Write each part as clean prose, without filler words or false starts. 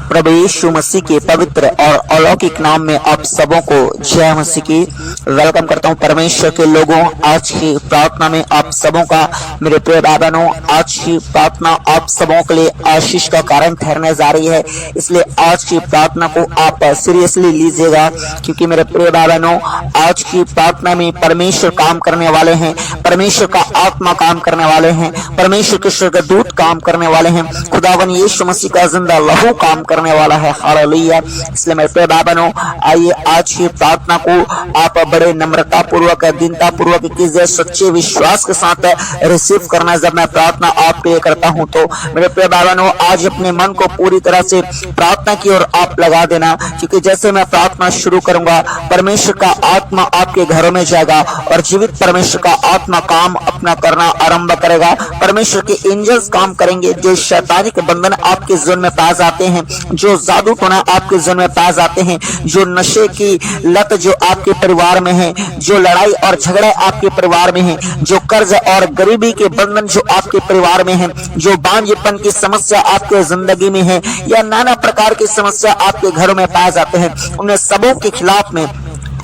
प्रभु यीशु मसीह के पवित्र और अलौकिक नाम में आप सबों को जय मसीह की वेलकम करता हूं। परमेश्वर के लोगों, आज की प्रार्थना में आप सबों का मेरे प्रिय बहनों, आज की प्रार्थना आप सबों के लिए आशीष का कारण ठहरने जा रही है। इसलिए आज की प्रार्थना को आप सीरियसली लीजिएगा, क्योंकि मेरे प्रिय बहनों, आज की प्रार्थना में परमेश्वर काम करने वाले हैं, परमेश्वर का आत्मा काम करने वाले हैं, परमेश्वर के स्वर्गदूत काम करने वाले हैं, खुदावन यीशु मसीह का जिंदा लहू काम करने वाला है। हालेलुया। इसलिए मेरे प्रिय बहनों, आइए आज की प्रार्थना को आप बड़े नम्रता पूर्वक, दीनता पूर्वक कीजिए, सच्चे विश्वास के साथ रिसीव करना। जब मैं प्रार्थना आपके लिए करता हूं तो मेरे प्रिय बहनों, आज अपने मन को पूरी तरह से प्रार्थना की ओर आप लगा देना, क्योंकि जैसे मैं प्रार्थना शुरू करूंगा, परमेश्वर का आत्मा आपके घरों में जाएगा और जीवित परमेश्वर का आत्मा काम अपना करना आरंभ करेगा। परमेश्वर के एंजल्स काम करेंगे। जो शैतानी के बंधन आपके जीवन में पाए जाते हैं, जो जादू टोना आपके जीवन में पाए जाते हैं, जो नशे की लत जो आपके परिवार में है, जो लड़ाई और झगड़े आपके परिवार में है, जो कर्ज और गरीबी के बंधन जो आपके परिवार में है, जो बांझपन की समस्या आपके जिंदगी में है, या नाना प्रकार की समस्या आपके घरों में पाए जाते हैं, उन सबों के खिलाफ में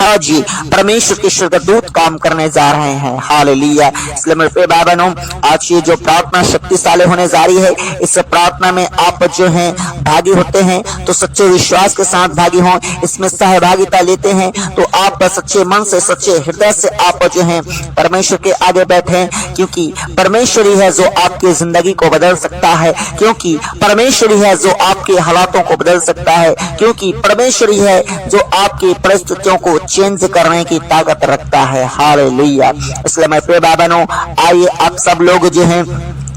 आज ही परमेश्वर के स्वर्गदूत काम करने जा रहे हैं। हालेलुया। इसलिए मेरे प्रिय भाई बहनों, आज ये जो प्रार्थना शक्तिशाली होने जा रही है, इस प्रार्थना में आप जो हैं भागी होते हैं तो सच्चे विश्वास के साथ भागी हों, इसमें सहभागिता लेते हैं तो आप सच्चे मन से, सच्चे हृदय से आप जो हैं परमेश्वर के आगे बैठे, क्योंकि परमेश्वर ही है जो आपकी जिंदगी को बदल सकता है, क्योंकि परमेश्वर ही है जो आपके हालातों को बदल सकता है, क्योंकि परमेश्वर ही है जो आपकी परिस्थितियों को चेंज करने की ताकत रखता है। हालेलुया। इसलिए मैं प्रिय भाई बहनों, आइए आप सब लोग जो हैं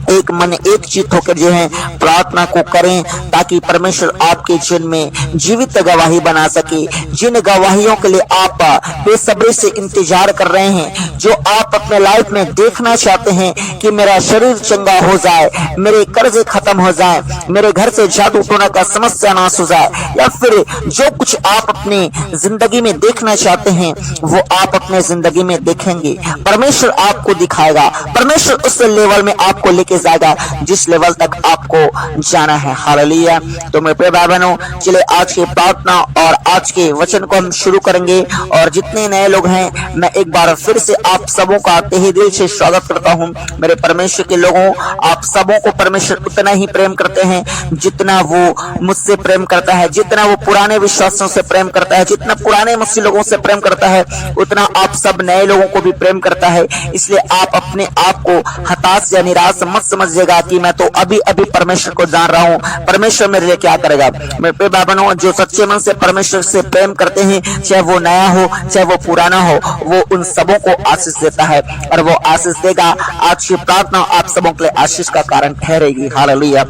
एक मन एक चित्त होकर जो है प्रार्थना को करें, ताकि परमेश्वर आपके जीवन में जीवित गवाही बना सके। जिन गवाहियों के लिए आप बेसब्री से इंतजार कर रहे हैं, जो आप अपने लाइफ में देखना चाहते हैं कि मेरा शरीर चंगा हो जाए, मेरे कर्जे खत्म हो जाए, मेरे घर से जादू टोना का समस्या नाश हो जाए, या फिर जो कुछ आप अपनी जिंदगी में देखना चाहते हैं वो आप अपने जिंदगी में देखेंगे। परमेश्वर आपको दिखाएगा, परमेश्वर उस लेवल में आपको लेके जाएगा जिस लेवल तक आपको जाना है। हालेलुया। तो मेरे प्रिय भाई बहनों, चलिए आज की प्रार्थना और आज के वचन को हम शुरू करेंगे। और जितने नए लोग हैं, मैं एक बार फिर से आप सबों का तहे दिल से स्वागत करता हूं। मेरे परमेश्वर के लोगों, आप सबों को परमेश्वर उतना ही प्रेम करते हैं जितना वो मुझसे प्रेम करता है, जितना वो पुराने विश्वासों से प्रेम करता है, जितना पुराने मसीह लोगों से प्रेम करता है, उतना आप सब नए लोगों को भी प्रेम करता है। इसलिए आप अपने आप को हताश या निराश मत समझिएगा कि मैं तो अभी अभी परमेश्वर को जान रहा हूँ, परमेश्वर मेरे लिए क्या करेगा। मेरे प्रिय भाई बहनों, जो सच्चे मन से परमेश्वर से प्रेम करते हैं, चाहे वो नया हो चाहे वो पुराना हो, वो उन सबों को आशीष देता है और वो आशीष देगा। आज की प्रार्थना आप सबों के लिए आशीष का कारण ठहरेगी। हालेलुया।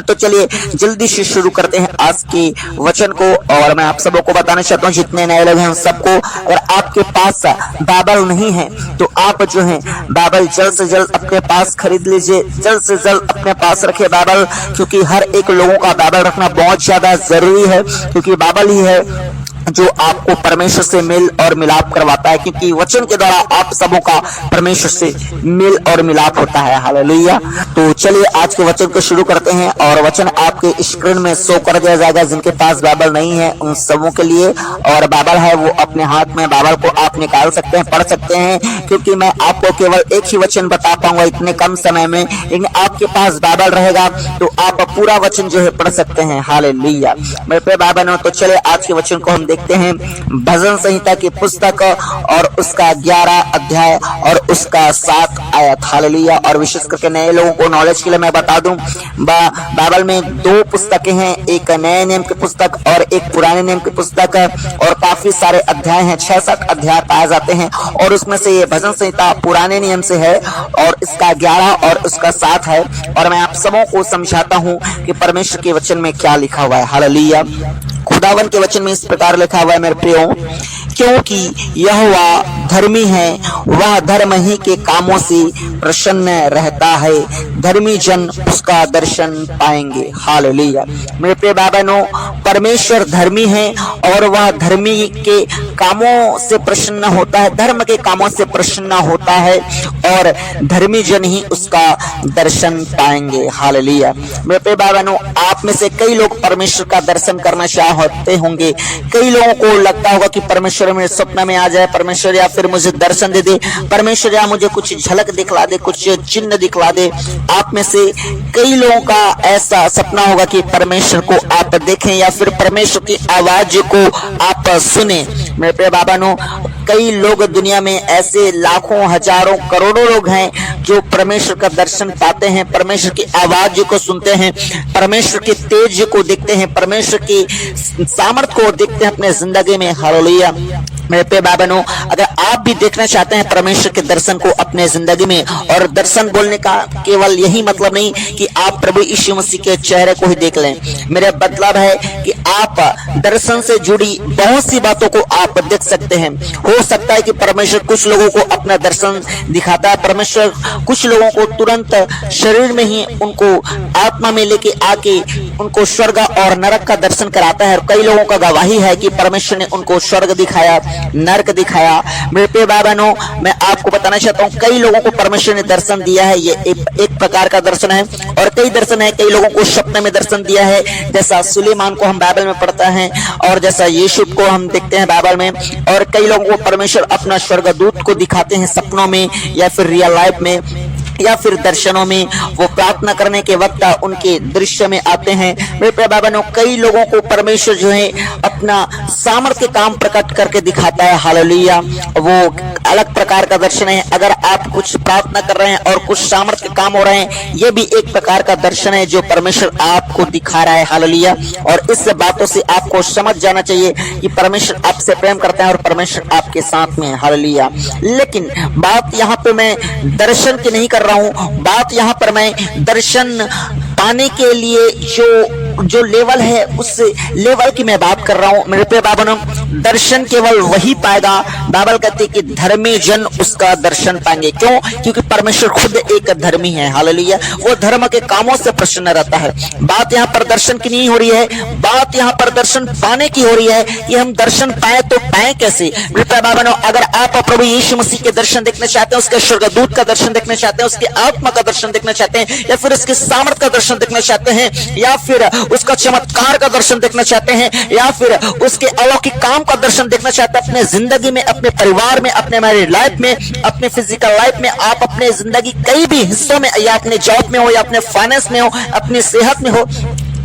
तो चलिए जल्दी से शुरू करते हैं आज के वचन को। और मैं आप सबों को बताना चाहता हूँ, जितने नए लोग हैं उन सबको, अगर आपके पास बाइबल नहीं है तो आप जो है बाइबल जल्द से जल्द अपने पास खरीद लीजिए, जल्द से जल्द अपने पास रखिए बाइबल, क्योंकि हर एक लोगों का बाइबल रखना बहुत ज्यादा जरूरी है, क्योंकि बाइबल ही है जो आपको परमेश्वर से मेल और मिलाप करवाता है, क्योंकि वचन के द्वारा आप सबों का परमेश्वर से मेल और मिलाप होता है। हालेलुया। तो चलिए आज के वचन को शुरू करते हैं। और वचन आपके स्क्रीन में शो कर दिया जाएगा। जिनके पास बाइबल नहीं है उन सबों के लिए, और बाइबल है वो अपने हाथ में बाइबल को आप निकाल सकते हैं, पढ़ सकते हैं, क्योंकि मैं आपको केवल एक ही वचन बता पाऊंगा इतने कम समय में, लेकिन आपके पास बाइबल रहेगा तो आप पूरा वचन जो है पढ़ सकते हैं। हालेलुया। मेरे प्रिय भाई बहनों, तो चलिए आज के वचन को हम देखते हैं। भजन संहिता की पुस्तक और उसका 11 अध्याय और उसका 7 आयत। हालेलुया। और विशेष करके नए लोगों को नॉलेज के लिए मैं बता दूं, बाइबल में 2 पुस्तकें हैं, एक नए नियम की पुस्तक और एक पुराने नियम की पुस्तक, और काफी सारे अध्याय हैं, 6-7 अध्याय पाए जाते हैं, और उसमें से ये भजन संहिता पुराने नियम से है और इसका 11 और उसका 7 है। और मैं आप सबों को समझाता हूँ कि परमेश्वर के वचन में क्या लिखा हुआ है। हालेलुया। खुदावन के वचन में इस प्रकार लिखा हुआ है, मेरे प्रियो, क्योंकि यहोवा धर्मी है, वह धर्म ही के कामों से प्रसन्न रहता है, धर्मी जन उसका दर्शन पाएंगे। हालेलुया। मेरे प्रिय भाई बहनों, परमेश्वर धर्मी है और वह धर्मी के कामों से प्रसन्न होता है, धर्म के कामों से प्रसन्न होता है, और धर्मी जन ही उसका दर्शन पाएंगे। हालेलुया। मेरे प्रिय भाई बहनों, आप में से कई लोग परमेश्वर का दर्शन करना चाहते होंगे। कई लोगों को लगता होगा कि परमेश्वर मेरे सपना में आ जाए, परमेश्वर या फिर मुझे दर्शन दे दे, परमेश्वर या मुझे कुछ झलक दिखला दे, कुछ चिन्ह दिखला दे। आप में से कई लोगों का ऐसा सपना होगा कि परमेश्वर को आप देखें या फिर परमेश्वर की आवाज को आप सुने। मेरे प्रिय भाई बहनों, कई लोग दुनिया में ऐसे लाखों हजारों करोड़ों लोग हैं जो परमेश्वर का दर्शन पाते हैं, परमेश्वर की आवाज को सुनते हैं, परमेश्वर के तेज को देखते हैं, परमेश्वर की सामर्थ को देखते हैं अपने जिंदगी में। हालेलुया। मेरे प्रिय भाई बहनों, अगर आप भी देखना चाहते हैं परमेश्वर के दर्शन को अपने जिंदगी में, और दर्शन बोलने का केवल यही मतलब नहीं कि आप प्रभु यीशु मसीह के चेहरे को ही देख लें। मेरा मतलब है कि आप दर्शन से जुड़ी बहुत सी बातों को आप देख सकते हैं। हो सकता है कि परमेश्वर कुछ लोगों को अपना दर्शन दिखाता है, परमेश्वर कुछ लोगों को तुरंत शरीर में ही उनको आत्मा में लेके आके उनको स्वर्ग और नरक का दर्शन कराता है। कई लोगों का गवाही है कि परमेश्वर ने उनको स्वर्ग दिखाया, नरक दिखाया। मेरे प्रिय भाई बहनों, मैं आपको बताना चाहता हूँ कई लोगों को परमेश्वर ने दर्शन दिया है। ये एक प्रकार का दर्शन है, और कई दर्शन है कई लोगों को सपने में दर्शन दिया है, जैसा सुलेमान को हम बाइबल में पढ़ते हैं, और जैसा यीशु को हम देखते हैं बाइबल में। और कई लोगों को परमेश्वर अपना स्वर्गदूत को दिखाते हैं सपनों में या फिर रियल लाइफ में या फिर दर्शनों में। वो प्रार्थना करने के वक्त उनके दृश्य में आते हैं। मेरे प्रिय भाई बहनों, कई लोगों को परमेश्वर जो है अपना सामर्थ्य काम प्रकट करके दिखाता है। हालेलुया। वो अलग प्रकार का दर्शन है। अगर आप कुछ प्रार्थना कर रहे हैं और कुछ सामर्थ्य काम हो रहे हैं, ये भी एक प्रकार का दर्शन है जो परमेश्वर आपको दिखा रहा है। हालेलुया। और इस बातों से आपको समझ जाना चाहिए कि परमेश्वर आपसे प्रेम करता है और परमेश्वर आपके साथ में है। हालेलुया। लेकिन बात यहाँ पे मैं दर्शन की नहीं कर रहा हूं, बात यहाँ पर मैं दर्शन पाने के लिए जो लेवल है उस लेवल की मैं बात कर रहा हूं। मेरे प्रिय भाई बहनों, दर्शन केवल वही पाएगा, बाइबल कहती है कि धर्मी जन उसका दर्शन पाएंगे। क्यों? क्योंकि परमेश्वर खुद एक धर्मी है। हालेलुया। वो धर्म के कामों से प्रसन्न रहता है। बात यहाँ पर दर्शन की नहीं हो रही है, बात यहाँ पर दर्शन पाने की हो रही है कि हम दर्शन पाए तो पाए कैसे। मेरे प्रिय भाई बहनों, अगर आप प्रभु यीशु मसीह के दर्शन देखना चाहते हैं, उसके स्वर्गदूत का दर्शन देखना चाहते हैं, उसके आत्मा का दर्शन देखना चाहते हैं, या फिर उसके सामर्थ का दर्शन देखना चाहते हैं, या फिर उसका चमत्कार का दर्शन देखना चाहते हैं, या फिर उसके अलौकिक काम का दर्शन देखना चाहते हैं अपने जिंदगी में, अपने परिवार में, अपने मैरिड लाइफ में, अपने फिजिकल लाइफ में, आप अपने जिंदगी कई भी हिस्सों में, या अपने जॉब में हो, या अपने फाइनेंस में हो, अपनी सेहत में हो,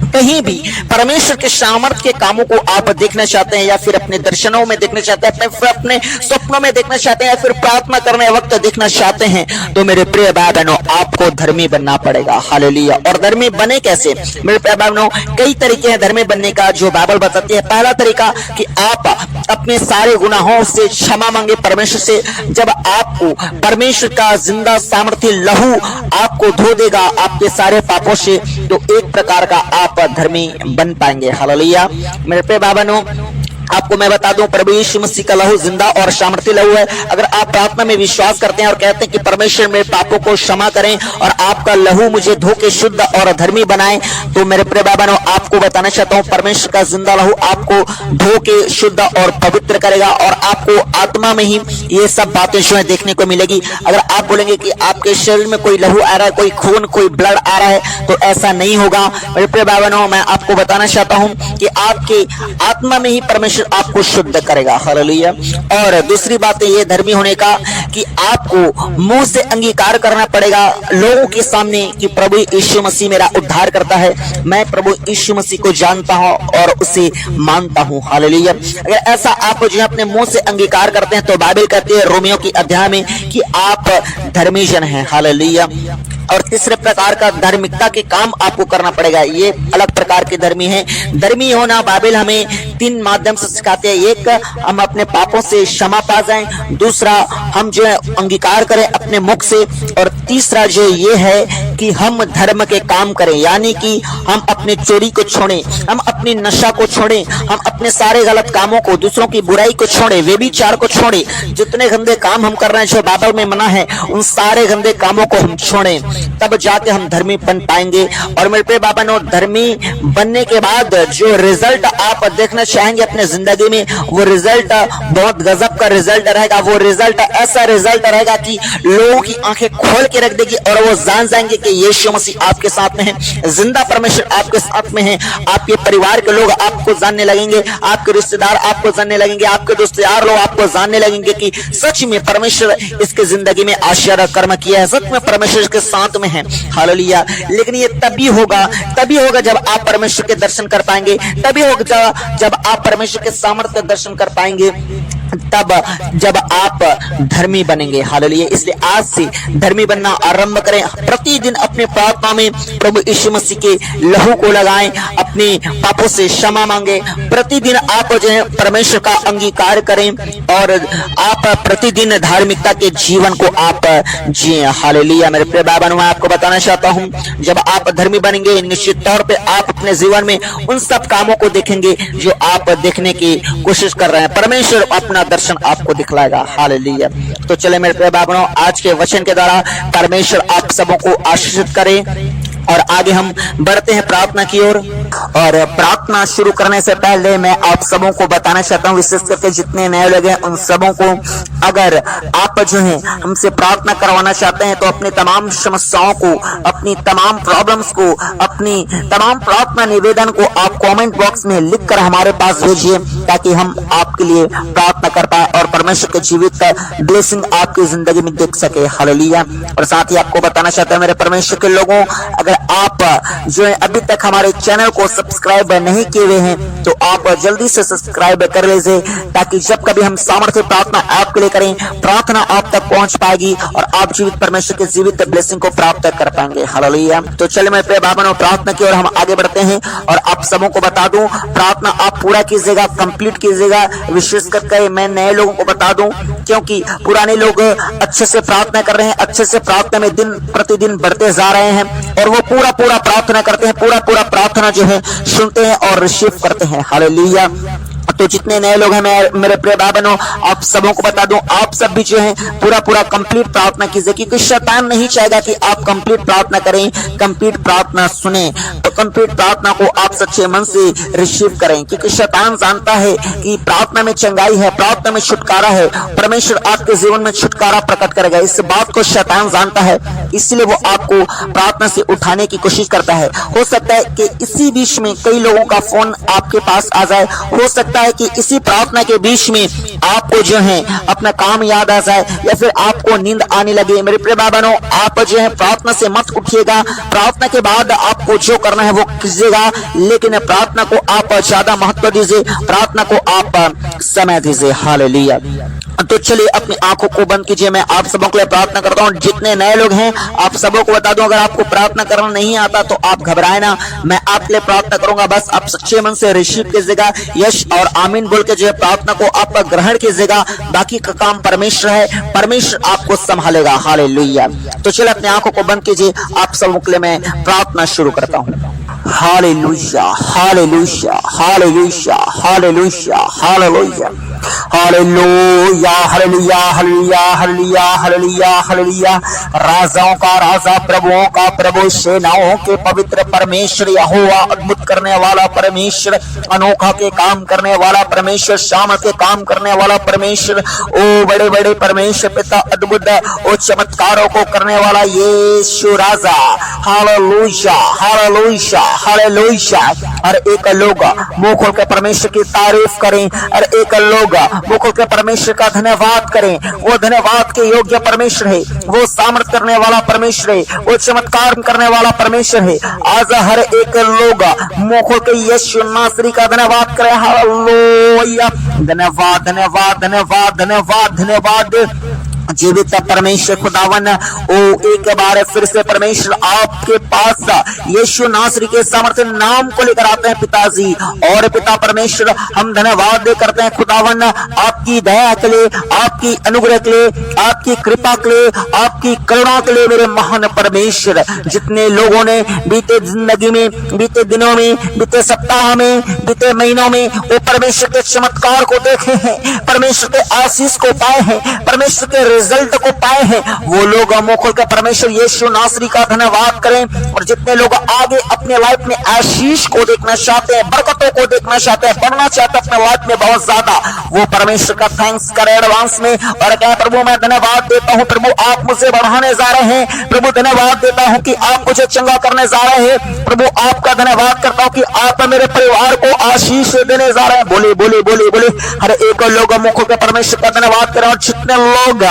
कहीं भी परमेश्वर के सामर्थ के कामों को आप देखना चाहते हैं, या फिर अपने दर्शनों में देखना चाहते हैं, अपने स्वप्नों में देखना चाहते हैं, या फिर प्रार्थना करने वक्त देखना चाहते हैं, तो मेरे प्रिय भाई बहनों, आपको धर्मी बनना पड़ेगा। हालेलुया। और धर्मी बने कैसे? मेरे प्रिय भाई बहनों, कई तरीके हैं धर्मी बनने का जो बाइबल बताती है। पहला तरीका कि आप अपने सारे गुनाहों से क्षमा मांगे परमेश्वर से। जब आपको परमेश्वर का जिंदा सामर्थ्य लहू आपको धो देगा आपके सारे पापों से, तो एक प्रकार का आप धर्मी बन पाएंगे। हालेलुया। मेरे प्रिय भाई बहनों, आपको मैं बता दूं, प्रभु यीशु मसीह का लहू जिंदा और सामर्थ्य लहू है। अगर आप प्रार्थना में विश्वास करते हैं और कहते हैं कि परमेश्वर मेरे पापों को क्षमा करें और आपका लहू मुझे धो के शुद्ध और धर्मी बनाए, तो मेरे प्रिय भाई बहनों, आपको बताना चाहता हूं, परमेश्वर का जिंदा लहू आपको धो के शुद्ध और पवित्र करेगा, और आपको आत्मा में ही ये सब बातें जो है देखने को मिलेगी। अगर आप बोलेंगे कि आपके शरीर में कोई लहू आ रहा है, कोई खून, कोई ब्लड आ रहा है, तो ऐसा नहीं होगा। मेरे प्रिय भाई बहनों, मैं आपको बताना चाहता हूं कि आपके आत्मा में ही परमेश्वर आपको शुद्ध करेगा। हालेलुया। और दूसरी बात है ये धर्मी होने का कि आपको मुंह से अंगीकार करना पड़ेगा लोगों के सामने कि प्रभु यीशु मसीह मेरा उद्धार करता है, मैं प्रभु यीशु मसीह को जानता हूं और उसे मानता हूं। हालेलुया। अगर ऐसा आप जो है अपने मुंह से अंगीकार करते हैं, तो बाइबल कहती है रोमियो की अध्याय में कि आप धर्मी जन हैं। हालेलुया। और तीसरे प्रकार का धार्मिकता के काम आपको करना पड़ेगा। ये अलग प्रकार के धर्मी हैं। धर्मी होना बाइबल हमें 3 माध्यम से सिखाते हैं। एक, हम अपने पापों से क्षमा पा जाएं, दूसरा हम जो है अंगीकार करें अपने मुख से, और तीसरा जो ये है कि हम धर्म के काम करें, यानी कि हम अपने चोरी को छोड़ें, हम अपनी नशा को छोड़ें, हम अपने सारे गलत कामों को, दूसरों की बुराई को छोड़ें, व्यभिचार को छोड़ें। जितने गंदे काम हम कर रहे हैं जो बाइबल में मना है, उन सारे गंदे कामों को हम छोड़ें, तब जाके हम धर्मी बन पाएंगे। और मेरे प्रिय बाबा ने, धर्मी बनने के बाद जो रिजल्ट आप देखना चाहेंगे अपने जिंदगी में, वो रिजल्ट बहुत गजब का रिजल्ट रहेगा। वो रिजल्ट ऐसा रिजल्ट रहेगा कि लोगों की आंखें खोल के रख देगी और वो जान जाएंगे कि यीशु मसीह आपके साथ में है, जिंदा परमेश्वर आपके साथ में है। आपके परिवार के लोग आपको जानने लगेंगे, आपके रिश्तेदार आपको जानने लगेंगे, आपके दोस्त यार लोग आपको जानने लगेंगे कि सच में परमेश्वर इसके जिंदगी में आश्चर्य कर्म किया है, सच में परमेश्वर इसके साथ में है। हालेलुया। लेकिन ये तभी होगा जब आप परमेश्वर के दर्शन कर पाएंगे, तभी होगा जब आप परमेश्वर के सामर्थ्य दर्शन कर पाएंगे, तब जब आप धर्मी बनेंगे। हालेलुया। इसलिए आज से धर्मी बनना आरंभ करें। प्रतिदिन अपने प्रार्थना में प्रभु यीशु मसीह के लहू को लगाएं, अपने पापों से क्षमा मांगे। प्रतिदिन आप जो है परमेश्वर का अंगीकार करें और आप प्रतिदिन धार्मिकता के जीवन को आप जिए। हालेलुया। मेरे प्रिय बाबा, मैं आपको बताना चाहता हूं, जब आप धर्मी बनेंगे, निश्चित तौर पे आप अपने जीवन में उन सब कामों को देखेंगे जो आप देखने की कोशिश कर रहे हैं। परमेश्वर अपना दर्शन आपको दिखलाएगा। हालेलुया। तो चले मेरे प्रिय बाबा, आज के वचन के द्वारा परमेश्वर आप सबों को आशीषित करे और आगे हम बढ़ते हैं प्रार्थना की ओर। और प्रार्थना शुरू करने से पहले मैं आप सबों को बताना चाहता हूँ, विशेष करके जितने नए लोग हैं उन सबों को, अगर आप जो है हमसे प्रार्थना करवाना चाहते हैं तो अपनी तमाम समस्याओं को, अपनी तमाम प्रॉब्लम्स को, अपनी तमाम प्रार्थना निवेदन को आप कमेंट बॉक्स में लिखकर हमारे पास भेजिए, ताकि हम आपके लिए प्रार्थना कर पाए और परमेश्वर के जीवित ब्लेसिंग आपकी जिंदगी में देख सके। हालेलुया। और साथ ही आपको बताना चाहते हैं मेरे परमेश्वर के लोगों, अगर आप जो है अभी तक हमारे चैनल को सब्सक्राइब नहीं किए हुए हैं तो आप जल्दी से सब्सक्राइब कर लीजिए, ताकि जब कभी हम सामर्थ्य प्रार्थना आपके लिए करें, प्रार्थना आप तक पहुंच पाएगी और आप जीवित परमेश्वर के जीवित ब्लेसिंग को प्राप्त कर पाएंगे। हालेलुया। तो चलिए मेरे प्रिय भाइयों, प्रार्थना की ओर हम आगे बढ़ते हैं। और आप सबों को बता दूं, प्रार्थना आप पूरा कीजिएगा, कंप्लीट कीजिएगा। विशेष करके मैं नए लोगों को बता दूं, क्योंकि पुराने लोग अच्छे से प्रार्थना कर रहे हैं, अच्छे से प्रार्थना में दिन प्रतिदिन बढ़ते जा रहे हैं और वो पूरा प्रार्थना करते हैं, पूरा प्रार्थना जो है सुनते हैं और रिसीव करते हैं। हालेलुया। तो जितने नए लोग हैं, मैं मेरे प्रिय भाई बहनों आप सबों को बता दूं, आप सब भी जो है पूरा कंप्लीट प्रार्थना कीजिए, क्योंकि शैतान नहीं चाहेगा कि आप कंप्लीट प्रार्थना करें, कंप्लीट प्रार्थना सुने। तो कंप्लीट प्रार्थना को आप सच्चे मन से रिसीव करें, क्योंकि शैतान जानता है कि प्रार्थना में चंगाई है, प्रार्थना में छुटकारा है, परमेश्वर आपके जीवन में छुटकारा प्रकट करेगा। इस बात को शैतान जानता है, इसलिए वो आपको प्रार्थना से उठाने की कोशिश करता है। हो सकता है कि इसी बीच में कई लोगों का फोन आपके पास आ जाए, हो सकता है कि इसी प्रार्थना के बीच में आपको जो है अपना काम याद आ जाए या फिर आपको नींद आने लगे। मेरे प्रिय भाई बहनों, आप जो है प्रार्थना से मत उठिएगा, प्रार्थना के बाद आपको जो करना है वो कीजिएगा, लेकिन प्रार्थना को आप ज्यादा महत्व दीजिए, प्रार्थना को आप समय दीजिए। हालेलुया। तो चलिए अपनी आंखों को बंद कीजिए, मैं आप सबों के लिए प्रार्थना करता हूँ। जितने नए लोग हैं आप सबों को बता दूं, अगर आपको प्रार्थना करना नहीं आता तो आप घबराए ना, मैं आपके लिए प्रार्थना करूंगा। बस आप सच्चे मन से रिसीव कीजिएगा, यश और आमीन बोल के जो है प्रार्थना को आप ग्रहण कीजिएगा। बाकी का काम परमेश्वर है, परमेश्वर आपको संभालेगा। हालेलुया। तो चलिए अपनी आंखों को बंद कीजिए, आप सबों के लिए मैं प्रार्थना शुरू करता हूँ। Hallelujah, hallelujah, hallelujah, hallelujah, hallelujah, hallelujah, hallelujah, hallelujah, hallelujah, hallelujah, hallelujah. राजाओं का राजा, प्रभुओं का प्रभु, सेनाओं के पवित्र परमेश्वर यहोवा, अद्भुत करने वाला परमेश्वर, अनोखा के काम करने वाला परमेश्वर, शाम के काम करने वाला परमेश्वर, ओ बड़े बड़े परमेश्वर पिता, अद्भुत ओ चमत्कारों को करने वाला यीशु राजा। Hallelujah, hallelujah, hallelujah. और एक लोग मुंह खोल के परमेश्वर की तारीफ करें, और एक लोग मुंह खोल के परमेश्वर का धन्यवाद करें। वो धन्यवाद के योग्य परमेश्वर है, वो सामर्थ करने वाला परमेश्वर है, वो चमत्कार करने वाला परमेश्वर है। आज हर एक लोग मुंह खोल के यीशु नासरी का धन्यवाद करें। हालेलुया। धन्यवाद, धन्यवाद, धन्यवाद, धन्यवाद, धन्यवाद। जीवित परमेश्वर खुदावन ओ एक बार फिर से परमेश्वर आपके पास यीशु नासरी के सामर्थ्य नाम को लेकर आते हैं पिताजी। और पिता परमेश्वर हम धन्यवाद दे करते हैं खुदावन आपकी दया के लिए, आपकी अनुग्रह के लिए, आपकी कृपा के लिए, आपकी करुणा के लिए मेरे महान परमेश्वर। जितने लोगों ने बीते जिंदगी में, बीते दिनों में, बीते सप्ताह में, बीते महीनों में वो परमेश्वर के चमत्कार को देखे हैं, परमेश्वर के आशीष को पाए हैं, परमेश्वर के रिजल्ट को पाए हैं, वो लोग मुंह खोलकर परमेश्वर यीशु नासरी का धन्यवाद करें। और जितने लोग आगे अपने लाइफ में आशीष को देखना चाहते हैं, बरकतों को देखना चाहते हैं, बढ़ना चाहते हैं अपने लाइफ में बहुत ज्यादा, वो परमेश्वर का थैंक्स करें एडवांस में और क्या प्रभु मैं धन्यवाद देता हूँ, प्रभु आप मुझे बढ़ाने जा रहे हैं, प्रभु धन्यवाद देता हूँ कि आप मुझे चंगा करने जा रहे हैं, प्रभु आपका धन्यवाद करता हूँ कि आप मेरे परिवार को आशीष देने जा रहे हैं। बोले बोले बोले बोले हर एक लोग मुंह खोलकर परमेश्वर का धन्यवाद करें। और जितने लोग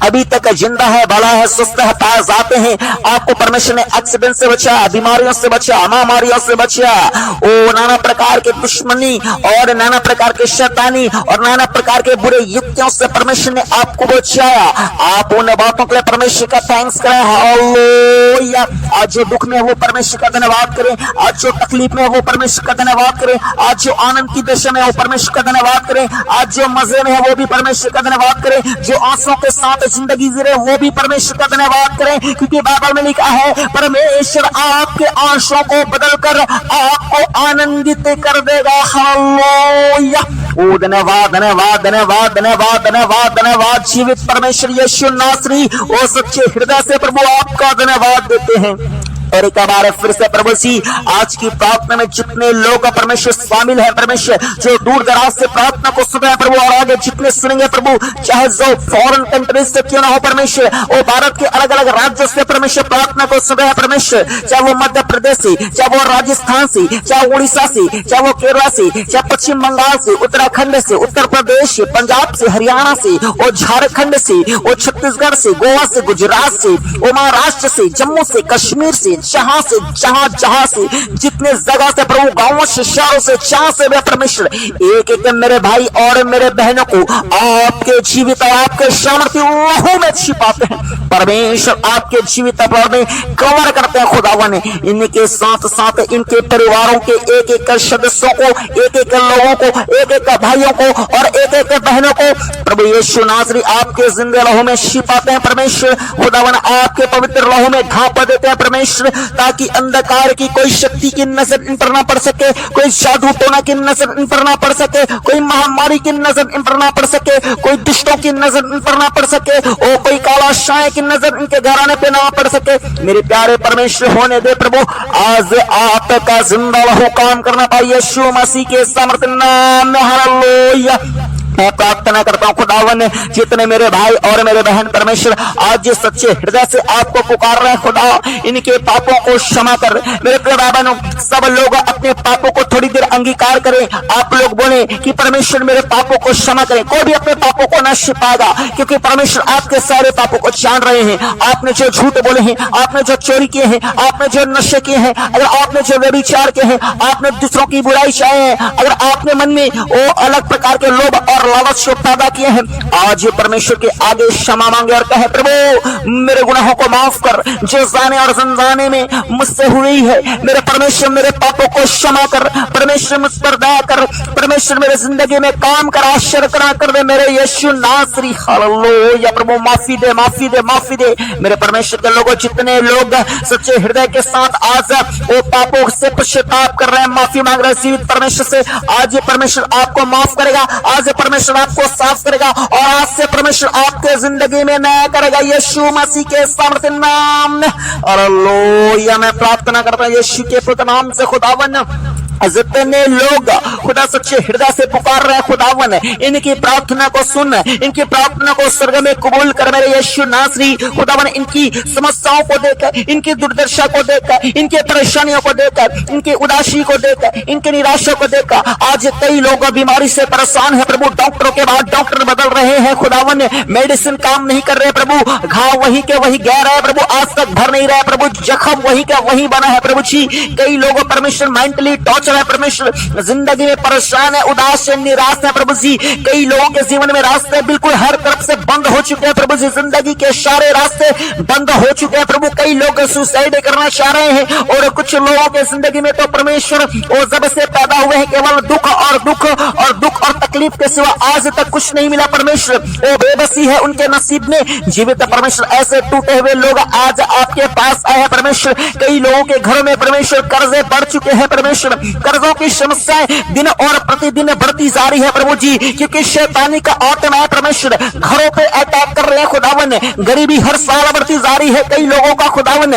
अभी तक जिंदा है, भला है, स्वस्थ है, पाए जाते हैं, आपको परमेश्वर ने एक्सीडेंट से बचाया, बीमारियों से बचाया, महामारियों से बचाया, ओ नाना प्रकार के दुश्मनी और नाना प्रकार के शैतानी और नाना प्रकार के बुरे युक्तियों से परमेश्वर ने आपको बचाया। आप उन बातों के लिए परमेश्वर का थैंक्स करें। हालेलुया। आज जो दुख में है वो परमेश्वर का धन्यवाद करें, आज जो तकलीफ में है वो परमेश्वर का धन्यवाद करें, आज जो आनंद की दशा में है वो परमेश्वर का धन्यवाद करें, आज जो मजे में है वो भी परमेश्वर का धन्यवाद करें, जो आंसुओं के साथ जिंदगी जी रहे वो भी परमेश्वर का धन्यवाद करें। क्योंकि बाइबल में लिखा है परमेश्वर आपके आंसुओं को बदलकर आपको आनंदित कर देगा। हालेलुया। ओ धन्यवाद धन्यवाद धन्यवाद धन्यवाद धन्यवाद धन्यवाद जीवित परमेश्वर यीशु नासरी ओ सच्चे हृदय से प्रभु आपका धन्यवाद देते हैं। और एक बार फिर से प्रभु जी आज की प्रार्थना में जितने लोग परमेश्वर शामिल हैं, परमेश्वर जो दूर दराज से प्रार्थना को सुन रहे हैं प्रभु, और आगे जितने सुनेंगे प्रभु, चाहे जो फॉरेन कंट्रीज से क्यों ना हो परमेश्वर, वो भारत के अलग अलग राज्यों से परमेश्वर प्रार्थना को सुन रहे हैं परमेश्वर, चाहे वो मध्य प्रदेश से, चाहे वो राजस्थान से, चाहे उड़ीसा से, चाहे वो केरला से, चाहे पश्चिम बंगाल से, उत्तराखंड से, उत्तर प्रदेश से, पंजाब से, हरियाणा से, और झारखंड से, और छत्तीसगढ़ से, गोवा से, गुजरात से, और महाराष्ट्र से, जम्मू से, कश्मीर से, जहां से जहां से जितने जगह से प्रभु, गांवों से, शहरों से, जहां से वे परमेश्वर एक एक मेरे भाई और मेरे बहनों को आपके जीवित और आपके सामर्थ्य लहू में छिपाते हैं परमेश्वर, आपके जीवित में कवर करते हैं खुदावन। इनके साथ साथ इनके परिवारों के एक एक सदस्यों को, एक एक लोगों को, एक एक भाइयों को और एक एक बहनों को प्रभु यीशु नासरी आपके जिंदे लहू में छिपाते हैं परमेश्वर खुदावन। आपके पवित्र लहू में ढांप देते हैं परमेश्वर, ताकि अंधकार की कोई शक्ति की नजर इन पर ना पड़ सके, कोई जादू टोना की नजर इन पर ना पड़ सके, कोई महामारी की नजर इन पर ना पड़ सके, कोई दुष्टों की नजर इन पर ना पड़ सके, और कोई काला शाय की नजर इनके घराने पे ना पड़ सके। मेरे प्यारे परमेश्वर होने दे प्रभु, आज आपका जिंदा लहू काम करना पाए यीशु मसीह के सामर्थ्य नाम में। हालेलुया। मैं प्रार्थना करता हूँ खुदावन, जितने मेरे भाई और मेरे बहन परमेश्वर आज सच्चे हृदय से आपको पुकार रहे हैं खुदा, इनके पापों को क्षमा कर। मेरे प्रिय बहनों, सब लोग अपने पापों को थोड़ी देर अंगीकार करें। आप लोग बोले कि परमेश्वर मेरे पापों को क्षमा करें। कोई भी अपने पापों को न छिपाएगा, क्योंकि परमेश्वर आपके सारे पापों को जान रहे हैं। आपने जो झूठ बोले हैं, आपने जो चोरी किए हैं, आपने जो नशे किए हैं, अगर आपने जो व्यभिचार किए हैं, आपने दूसरों की बुराई चाहे हैं, अगर आपने मन में वो अलग प्रकार के लोभ और लालच को पैदा किए हैं, आज परमेश्वर के आगे क्षमा मांगे और कहे प्रभु मेरे गुनाहों को माफ कर, जो जाने और अनजाने में मुझसे हुई है। मेरे परमेश्वर मेरे पापों को क्षमा कर, परमेश्वर मुझ पर दया कर, परमेश्वर मेरे जिंदगी में काम कर, आश्चर्य कर दे मेरे यीशु नासरी। हालेलुया। प्रभु माफी दे, माफी दे, माफी दे। मेरे परमेश्वर के लोगों, जितने लोग सच्चे हृदय के साथ आज वो पापों से पश्चाताप कर रहे हैं, माफी मांग रहे हैं जीवित परमेश्वर से, आज परमेश्वर आपको माफ करेगा, आज परमेश्वर आपको साफ करेगा, और आज से परमेश्वर आपके जिंदगी में नया करेगा यीशु मसीह के सामर्थ्य नाम में। हालेलुया। मैं प्रार्थना करता हूं यीशु के पवित्र नाम से खुदावन, जितने लोग खुदा सच्चे हृदय से पुकार रहे हैं खुदावन, इनकी प्रार्थना को सुन, इनकी प्रार्थना को स्वर्ग में कबूल कर मेरे यीशु नासरी खुदावन। इनकी समस्याओं को देखकर, इनकी दुर्दशा को देखकर, इनके परेशानियों को देखकर, इनकी उदासी को देखकर, इनकी निराशा को देखकर आज कई लोग बीमारी से परेशान है प्रभु। डॉक्टरों के बाद डॉक्टर बदल रहे हैं खुदावन, मेडिसिन काम नहीं कर रहे प्रभु, घाव वही के वही गह रहे प्रभु, आज तक भर नहीं रहे प्रभु, जख्म वही का वही बना है प्रभु जी। कई लोग परमेश्वर मेंटली टॉर्चर है परमेश्वर, जिंदगी में परेशान है, उदास है, निराश है प्रभु जी। कई लोगों के जीवन में रास्ते बिल्कुल हर तरफ से बंद हो चुके हैं प्रभु जी, जिंदगी के सारे रास्ते बंद हो चुके हैं प्रभु। कई लोग सुसाइड करना चाह रहे हैं और कुछ लोगों के जिंदगी में तो परमेश्वर वो जब से पैदा हुए हैं केवल दुख और दुख और दुख और तकलीफ के सिवा आज तक कुछ नहीं मिला परमेश्वर। वो बेबसी है उनके नसीब में जीवित परमेश्वर। ऐसे टूटे हुए लोग आज आपके पास आए हैं परमेश्वर। कई लोगों के घरों में परमेश्वर कर्जे बढ़ चुके हैं परमेश्वर, कर्जों की समस्याएं दिन और प्रतिदिन बढ़ती जा रही है प्रभु जी, क्योंकि शैतानी का आत्मा है परमेश्वर, घरों पे अटैक कर रहे हैं खुदावन। गरीबी हर साल बढ़ती जा रही है कई लोगों का खुदावन।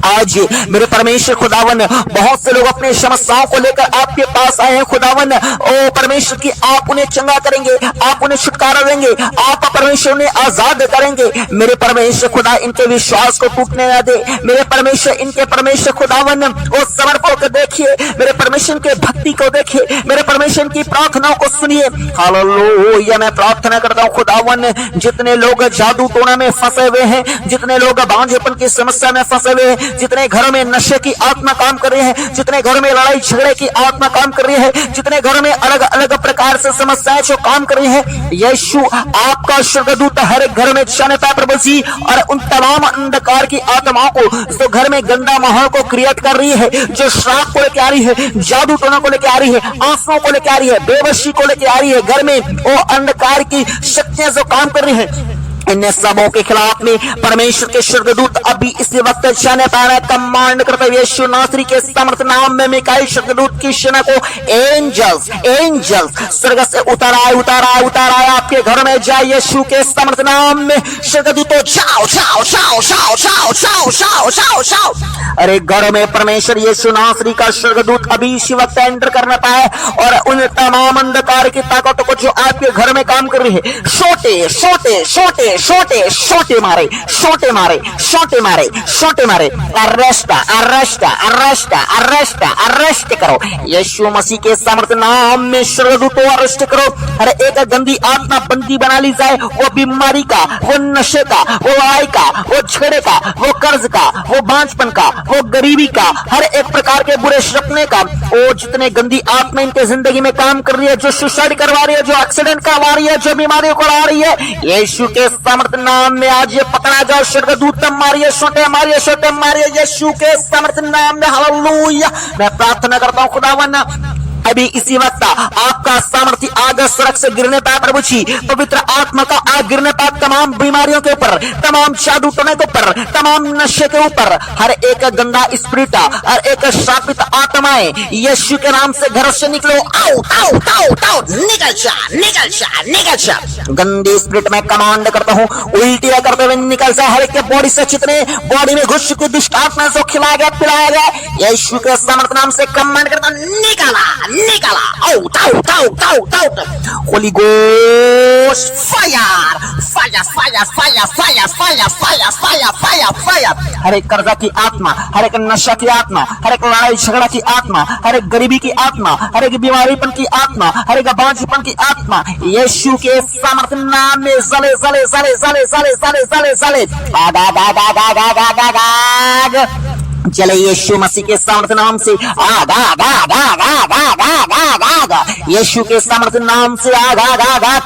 आज मेरे परमेश्वर खुदावन, बहुत से लोग अपने समस्याओं को लेकर आपके पास आए हैं खुदावन। ओ परमेश्वर की आप उन्हें चंगा करेंगे, आप उन्हें छुटकारा देंगे, आप परमेश्वर उन्हें आजाद करेंगे। मेरे परमेश्वर खुदा इनके विश्वास को टूटने न दे। मेरे परमेश्वर इनके परमेश्वर खुदावन वो समर्पण को देखिए, मेरे परमेश्वर के भक्ति को देखिए, मेरे परमेश्वर की प्रार्थनाओं को सुनिए। हालेलुया। मैं प्रार्थना करता हूँ खुदावन, जितने लोग जादू टोना में फंसे हुए हैं, जितने लोग बांझेपन की समस्या में फंसे हुए हैं, जितने घरों में नशे की आत्मा काम कर रही है, जितने घरों में लड़ाई झगड़े की आत्मा काम कर रही है, जितने घरों में अलग अलग प्रकार से समस्याएं जो काम कर रही है, यीशु आपका स्वर्गदूत हर एक घर में जाता है प्रभु जी, और उन तमाम अंधकार की आत्माओं को जो घर में गंदा माहौल को क्रिएट कर रही है, जो श्राप को लेकर आ रही है, जादू टोना को लेकर आ रही है, आंसुओं को लेकर आ रही है, बेबसी को लेकर आ रही है, घर में वो अंधकार की शक्तियां जो काम कर रही है, इन सबों के खिलाफ में परमेश्वर के स्वर्गदूत अभी इसी वक्त जाने पाए कमांड करते हुए यीशु नासरी के समर्थ नाम में मिकाईल स्वर्गदूत की सेना को एंजल्स स्वर्ग से उतारा आपके घर में जाए। यीशु के समर्थ नाम में स्वर्गदूतों जाओ। अरे घरों में परमेश्वर यीशु नासरी का स्वर्गदूत अभी इसी वक्त एंटर करना पाए और उन तमाम अंधकार की ताकतों को जो आपके घर में काम कर रही है, छोटे मारे अरेस्ट करो यीशु मसीह के समर्थ नाम में। स्वर्गदूतों अरेस्ट करो। हर एक गंदी आत्मा बंदी बना ली जाए, वो बीमारी का, वो नशे का, वो लड़ाई का, वो झगड़े का, वो कर्ज का, वो बांझपन का, वो गरीबी का, हर एक प्रकार के बुरे सपने का, वो जितने गंदी आत्मा इनके जिंदगी में काम कर रही है, जो सुसाइड करवा रही है, जो एक्सीडेंट करवा रही है, जो बीमारियों को ला रही है, यीशु के समर्थ नाम में आज ये पकड़ा जाओ। स्वर्गदूत मारिए, छोटे मारिए यीशु के समर्थ नाम में। हालेलुया। मैं प्रार्थना करता हूँ खुदावन, अभी इसी वक्त आपका सामर्थ्य आग सड़क से गिरने पाए प्रभु जी, पवित्र आत्मा का आग गिरने पाए तमाम बीमारियों के ऊपर, तमाम जादू टोने के ऊपर, तमाम नशे के ऊपर, हर एक गंदा स्पिरिट, हर एक श्रापित आत्माएं यीशु के नाम से घर से निकलो। आउट निकल जा। गंदी स्पिरिट में कमांड करता हूँ, उल्टियां करते हुए निकल जा। हर एक के बॉडी से जितने बॉडी में घुस चुके दुष्ट आत्मा से खिलाया गया पिलाया गया, यीशु के समर्थ नाम से कमांड करता निकला आउट। Holy ghost fire. हर एक कर्जा की आत्मा, हर एक नशा की आत्मा, हर एक लड़ाई झगड़ा की आत्मा, हर एक गरीबी की आत्मा, हर एक बीमारीपन की आत्मा, हर एक बांझपन की आत्मा यीशु के समर्थ नाम में जले। चले यीशु मसीह के सामर्थ नाम से आग यीशु के सामर्थ नाम से आग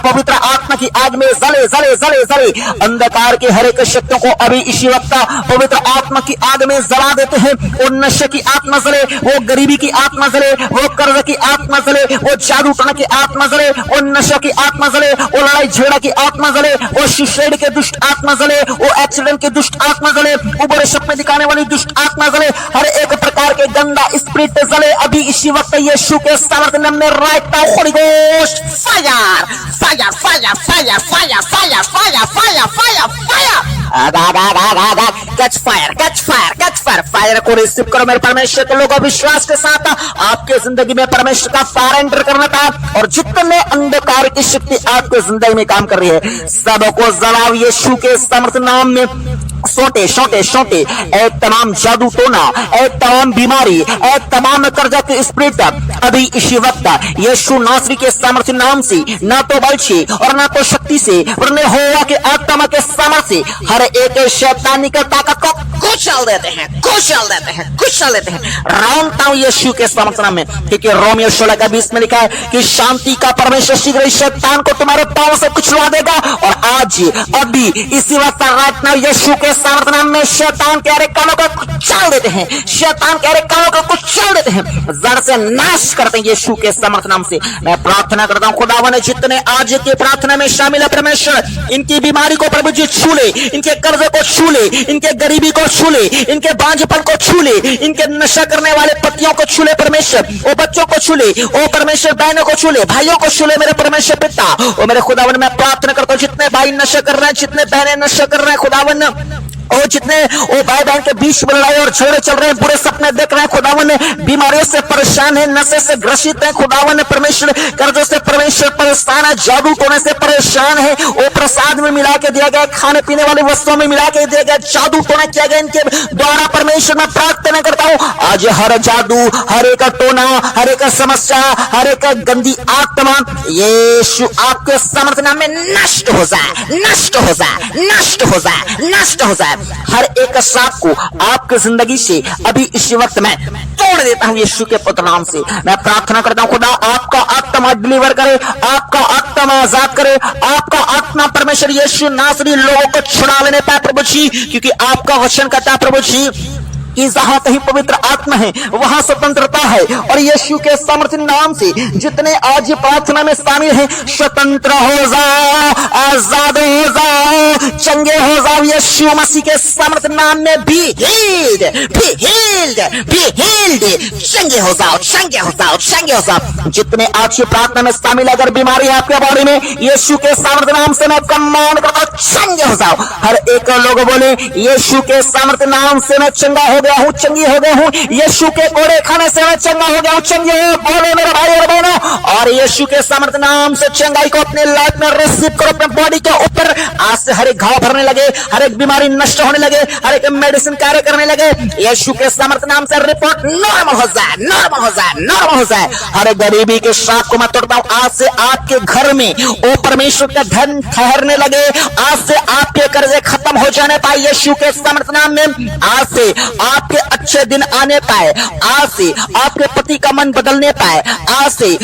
पवित्र आत्मा की आग में जले। अंधकार के हर एक शक्तियों को अभी इसी वक्त पवित्र आत्मा की आग में जला देते हैं। वो नशे की आत्मा जले, वो गरीबी की आत्मा जले, वो कर्ज की आत्मा जले, वो जादू टोना की आत्मा जले, वो नशा की आत्मा जले, वो लड़ाई झगड़ा की आत्मा जले, वो सुसाइड के दुष्ट आत्मा जले, वो एक्सीडेंट के दुष्ट आत्मा जले, वो बड़े सपने दिखाने वाली दुष्ट आत्मा जले, हर एक प्रकार के गंदा स्पिरिट जले अभी इसी वक्त यीशु के सामर्थ नाम में। Right now Holi ghost fire. Catch fire को रिसीव करो मेरे परमेश्वर के लोगों। विश्वास के साथ आपके जिंदगी में परमेश्वर का फायर एंटर करना था, और जितने अंधकार की शक्ति आपके जिंदगी में काम कर रही है सबको जलाओ यीशु के समर्थ नाम में। सोटे शोटे शोटे, ए तमाम जादू टोना, ए तमाम बीमारी, ए तमाम कर्जा के स्पिरिट अभी इसी वक्त यीशु नासरी के सामर्थ्य नाम से, ना तो बल से और ना तो शक्ति से, वरन यहोवा के आत्मा के सामर्थ्य से हर एक शैतानी का ताकत को कुचल देते हैं, कुचल देते हैं, कुचल देते हैं। रामता हूं यीशु के सामर्थ्य नाम में, क्योंकि रोमियो 16:20 में लिखा है कि शांति का परमेश्वर शीघ्र शैतान को तुम्हारे पांव से कुचलवा देगा। और आज अभी इसी वक्त रात में यीशु के सामर्थ्य नाम में शैतान के हर एक कामों को कुचल देते हैं, शैतान के हर एक कामों को कुचल देते हैं, जड़ से नाश करते हैं यीशु के सामर्थ्य नाम से। मैं प्रार्थना करता हूं खुदावन जितने आज की प्रार्थना में शामिल है परमेश्वर, इनकी बीमारी को प्रभु जी छू ले, इनके कर्जे को छू ले, इनके गरीबी को छू ले, इनके बांझपन को छू ले, इनके नशा करने वाले पतियों को छू ले परमेश्वर, ओ बच्चों को छू ले, ओ परमेश्वर बहनों को छू ले, भाइयों को छू ले मेरे परमेश्वर पिता। ओ मेरे खुदावन मैं प्रार्थना करता हूं जितने भाई नशा कर रहे हैं, जितने बहनें नशा कर रहे हैं खुदावन, और जितने वो भाई बहन के बीच में लड़ाई और झगड़े चल रहे हैं, बुरे सपने देख रहे हैं खुदावन, बीमारियों से परेशान है, नशे से ग्रसित है खुदावन परमेश्वर, कर्जों से परमेश्वर परेशान है, जादू टोने से परेशान है, वो प्रसाद में मिला के दिया गया, खाने पीने वाली वस्तुओं में मिला के दिया गया, जादू टोना किया गया इनके द्वारा परमेश्वर। मैं प्रार्थना करता हूँ आज हर जादू, हर एक टोना, हर एक समस्या, हर एक गंदी आत्मा यीशु आपके सामर्थ्य नाम में नष्ट हो जाए, नष्ट हो जाए, नष्ट हो जाए, नष्ट हो जाए। हर एक सांप को आपकी जिंदगी से अभी इस वक्त मैं तोड़ देता हूं यीशु के पुत्र नाम से। मैं प्रार्थना करता हूं खुदा आपका आत्मा डिलीवर करे, आपका आत्मा आजाद करे, आपका आत्मा परमेश्वर यीशु नासरी लोगों को छुड़ा लेने पाए प्रभु जी, क्योंकि आपका वचन कहता है प्रभु जी कि जहां कहीं पवित्र आत्मा है वहां स्वतंत्रता है। और यीशु के सामर्थ्य नाम से जितने आज प्रार्थना में शामिल हैं, स्वतंत्र हो जाओ, आजाद हो जाओ, चंगे हो जाओ यीशु मसीह के सामर्थ्य नाम में। Be healed, be healed, be healed, चंगे हो जाओ, चंगे हो जाओ, चंगे हो जाओ। जितने आज की प्रार्थना में शामिल अगर बीमारी है आपके बॉडी में, यीशु के सामर्थ्य नाम से मैं कमांड करता हूं चंगे हो जाओ। हर एक लोग बोले यीशु के सामर्थ्य नाम से मैं चंगा हो गया हूं, चंगी हो गया हूं, यीशु के कोड़े खाने से मैं चंगा हो गया हूं, चंगी हो बोले मेरे भाई और बहनों। और यीशु के सामर्थ्य नाम से चंगाई को अपने लाइफ में रिसीव करो, अपने बॉडी के ऊपर। आज से हर एक घाव भरने लगे, हर एक बीमारी नष्ट होने लगे, हर एक मेडिसिन कार्य करने लगे। यीशु के सामर्थ्य नाम से रिपोर्ट नॉर्मल हो जाए, नॉर्मल हो जाए, नॉर्मल हो जाए। हर गरीबी के सांप को मैं तोड़ता हूं। आज से आपके घर में ओ परमेश्वर का धन ठहरने लगे, आज से आपके कर्जे खत्म हो जाने पाए यीशु के सामर्थ्य नाम में। आज से आपके अच्छे दिन आने पाए, आज से आपके पति का मन बदलने पाए, आज से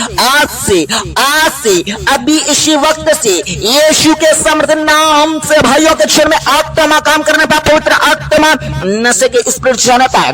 अभी इसी वक्त से यीशु के सामर्थ्य नाम से भाइयों के क्षेत्र में आत्मा काम करने पाए, पवित्र आत्मा नशे के स्पिरिट जाने पाए।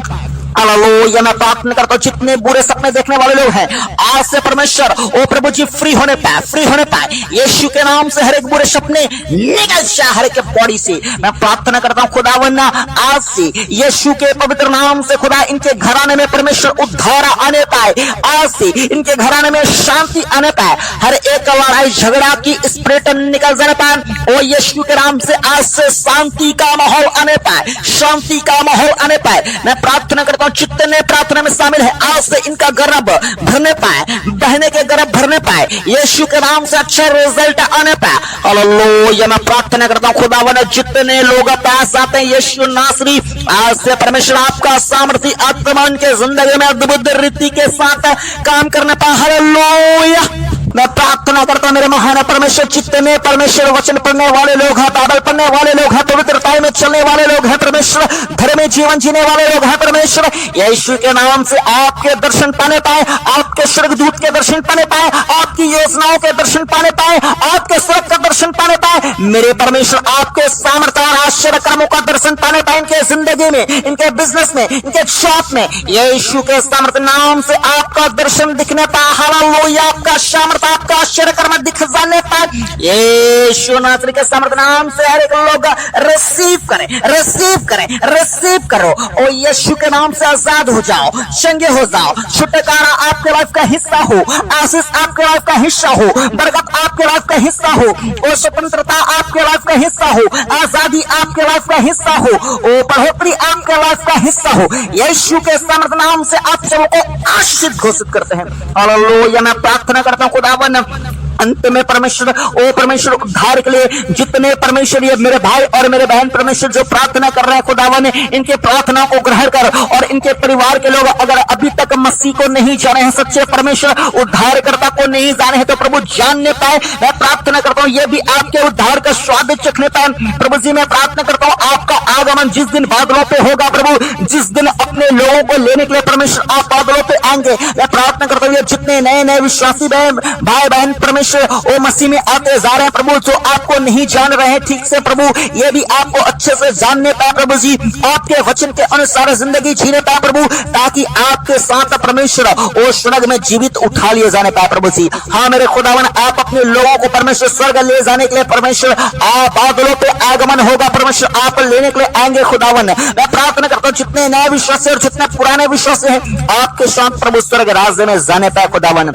हालेलुया। मैं प्रार्थना करता हूं जितने बुरे सपने देखने वाले लोग हैं, आज से परमेश्वर ओ प्रभु जी फ्री होने पाए, फ्री होने पाए यीशु के नाम से। हर एक बुरे सपने निकल जाए हर एक बॉडी से। मैं प्रार्थना करता हूं खुदावन आज से यीशु के पवित्र नाम से खुदा इनके घराने में परमेश्वर उद्धार आने पाए, आज से इनके घराने में शांति आने पाए, हर एक लड़ाई झगड़ा की स्पिरिट निकल जाने पाए। ओ यीशु के नाम से आज से शांति का माहौल आने पाए, शांति का माहौल आने पाए। मैं प्रार्थना करता जितने प्रार्थना में शामिल है, आज से इनका गर्भ भरने पाए, बहने के गर्भ भरने पाए, यीशु के नाम से अच्छा रिजल्ट आने पाए। हालेलुया। मैं प्रार्थना करता हूं खुदावन जितने लोग पास आते हैं यीशु नासरी, आज से परमेश्वर आपका सामर्थ्य आत्मा उनके जिंदगी में अद्भुत रीति के साथ काम करने पाए। हालेलुया। मैं प्रार्थना करता हूं मेरे महान परमेश्वर जितने परमेश्वर वचन पढ़ने वाले लोग हैं, बाइबल पढ़ने वाले लोग हैं, पवित्रता में चलने वाले लोग हैं परमेश्वर, धर्म में जीवन जीने वाले लोग हैं परमेश्वर, यीशु के नाम से आपके दर्शन पाने पाए, आपके स्वर्गदूत के दर्शन पाने पाए, आपकी योजनाओं के दर्शन पाने पाए, आपके स्वर्ग का दर्शन पाने पाए मेरे परमेश्वर, आपके सामर्थ्य और आश्चर्य कर्मों का दर्शन पाने पाए इनके जिंदगी में, इनके बिजनेस में, इनके जॉब में। यीशु के सामर्थ्य नाम से आपका दर्शन दिखने पाए। हालेलुया। आपका सामर्थ्य, आपका आश्चर्य कर्म दिख जाने पाए यीशु नासरी के सामर्थ्य नाम से हर एक लोग रिसीव करें, रिसीव करें, रिसीव करो। ओ यीशु के नाम से आजाद हो जाओ, चंगे हो जाओ, छुटकारा आपके लाइफ का हिस्सा हो, आशीष आपके लाइफ का हिस्सा हो, बरकत आपके लाइफ का हिस्सा हो, और स्वतंत्रता आपके लाइफ का हिस्सा हो, आजादी आपके लाइफ का हिस्सा हो, ओ बढ़ोतरी आपके लाइफ का हिस्सा हो। यीशु के सामर्थ्य नाम से आप सबको आशीषित घोषित करते हैं। हालेलुया। मैं प्रार्थना करता हूं खुदावन अंत में परमेश्वर ओ परमेश्वर उद्धार के लिए जितने परमेश्वर ये मेरे भाई और मेरे बहन परमेश्वर जो प्रार्थना कर रहे हैं खुदावन इनके प्रार्थना को ग्रहण कर, और इनके परिवार के लोग अगर अभी तक मसीह को नहीं जाने हैं, सच्चे परमेश्वर उद्धारकर्ता को नहीं जाने हैं, तो प्रभु जानने पाए। मैं प्रार्थना करता हूँ ये भी आपके उद्धार का स्वाद चखने पाए। प्रभु जी मैं प्रार्थना करता हूँ आपका आगमन जिस दिन बादलों पे होगा प्रभु, जिस दिन अपने लोगों को लेने के लिए परमेश्वर आप बादलों पे आएंगे, मैं प्रार्थना करता हूँ ये जितने नए नए विश्वासी भाई बहन परमेश्वर ओ मसीह में आते जा रहे हैं प्रभु, जो आपको नहीं जान रहे हैं ठीक से प्रभु, ये भी आपको अच्छे से जानने पाए प्रभु जी, आपके वचन के अनुसार जिंदगी जीने पाए प्रभु, ताकि आपके साथ परमेश्वर ओ स्वर्ग में जीवित उठा लिए जाने पाए प्रभु जी। हाँ मेरे खुदावन आप अपने लोगों को परमेश्वर स्वर्ग ले जाने के लिए परमेश्वर आप बादलों पे आगमन होगा परमेश्वर, आप लेने के लिए आएंगे खुदावन। मैं प्रार्थना करता हूँ जितने नए विश्वासी और जितने पुराने विश्वासी हैं आपके साथ प्रभु स्वर्ग राज्य में जाने पाए खुदावन,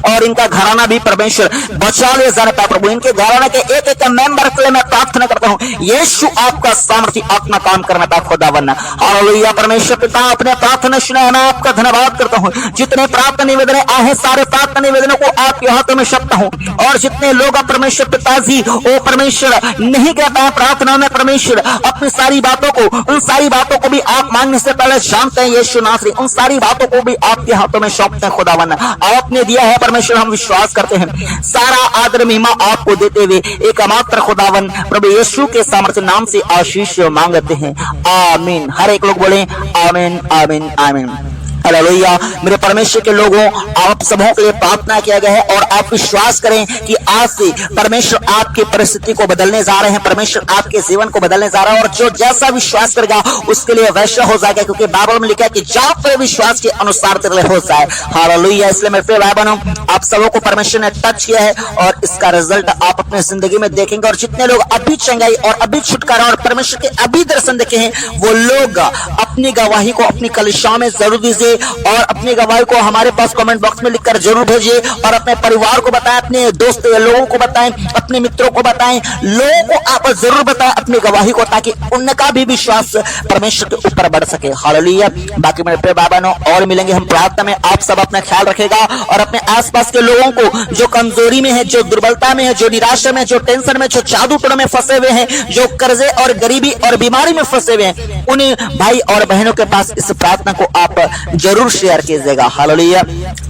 और इनका घराना भी परमेश्वर बचा ले जाने पाए प्रभु, इनके घराना के एक एक मेंबर के लिए मैं प्रार्थना करता हूँ यीशु आपका सामर्थ्य आत्मा काम करना पाए खुदावन। हालेलुया परमेश्वर पिता अपने प्रार्थना सुना है, मैं आपका धन्यवाद करता हूँ। जितने प्रार्थना निवेदन आए सारे प्रार्थना निवेदनों को आपके हाथों में सौंपता हूँ, और जितने लोग परमेश्वर पिताजी ओ परमेश्वर नहीं कह पाए प्रार्थना में परमेश्वर अपनी सारी बातों को, उन सारी बातों को भी आप मांगने से पहले जानते हैं यीशु नासरी, उन सारी बातों को भी आपके हाथों में सौंपते हैं खुदावन। आपने दिया है परमेश्वर, हम विश्वास करते हैं, सारा आदर महिमा आपको देते हुए एक मात्र खुदावन प्रभु यीशु के सामर्थ्य नाम से आशीष मांगते हैं, आमीन। हर एक लोग बोले आमीन आमीन आमीन। हालेलुया मेरे परमेश्वर के लोगों आप सबों के लिए प्रार्थना किया गया है, और आप विश्वास करें कि आज से परमेश्वर आपकी परिस्थिति को बदलने जा रहे हैं, परमेश्वर आपके जीवन को बदलने जा रहा है, और जो जैसा विश्वास करेगा उसके लिए वैसा हो जाएगा, क्योंकि बाइबल में लिखा है कि जाओ तेरे विश्वास के अनुसार तेरे लिए हो जाए। हालेलुया इसलिए मेरे प्रिय भाई बहनों आप सबों को परमेश्वर ने टच किया है, और इसका रिजल्ट आप अपने जिंदगी में देखेंगे। और जितने लोग अभी चंगाई और अभी छुटकारा और परमेश्वर के अभी दर्शन देखे हैं वो लोग अपनी गवाही को अपनी कलीसियाओं में जरूर दीजिए, और अपनी गवाही को हमारे पास कमेंट बॉक्स में लिखकर जरूर भेजिए, और अपने परिवार को बताएं, अपने दोस्त लोगों को बताएं, अपने मित्रों को बताएं, लोगों को आप जरूर बताएं अपनी गवाही को, ताकि उनका भी विश्वास परमेश्वर के ऊपर बढ़ सके। हालेलुया बाकी मेरे प्रिय भाई बहनों और मिलेंगे हम प्रार्थना में, आप सब अपना ख्याल रखेगा, और अपने आसपास के लोगों को जो कमजोरी में है, जो दुर्बलता में है, जो निराशा में, जो टेंशन में, जो जादू टोना में फंसे हुए हैं, जो कर्जे और गरीबी और बीमारी में फंसे हुए हैं, उन्हीं भाई और बहनों के पास इस प्रार्थना को आप जरूर शेयर कीजिएगा। हालेलुया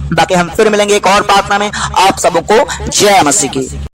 बाकी हम फिर मिलेंगे एक और प्रार्थना में, आप सबको जय मसीह की।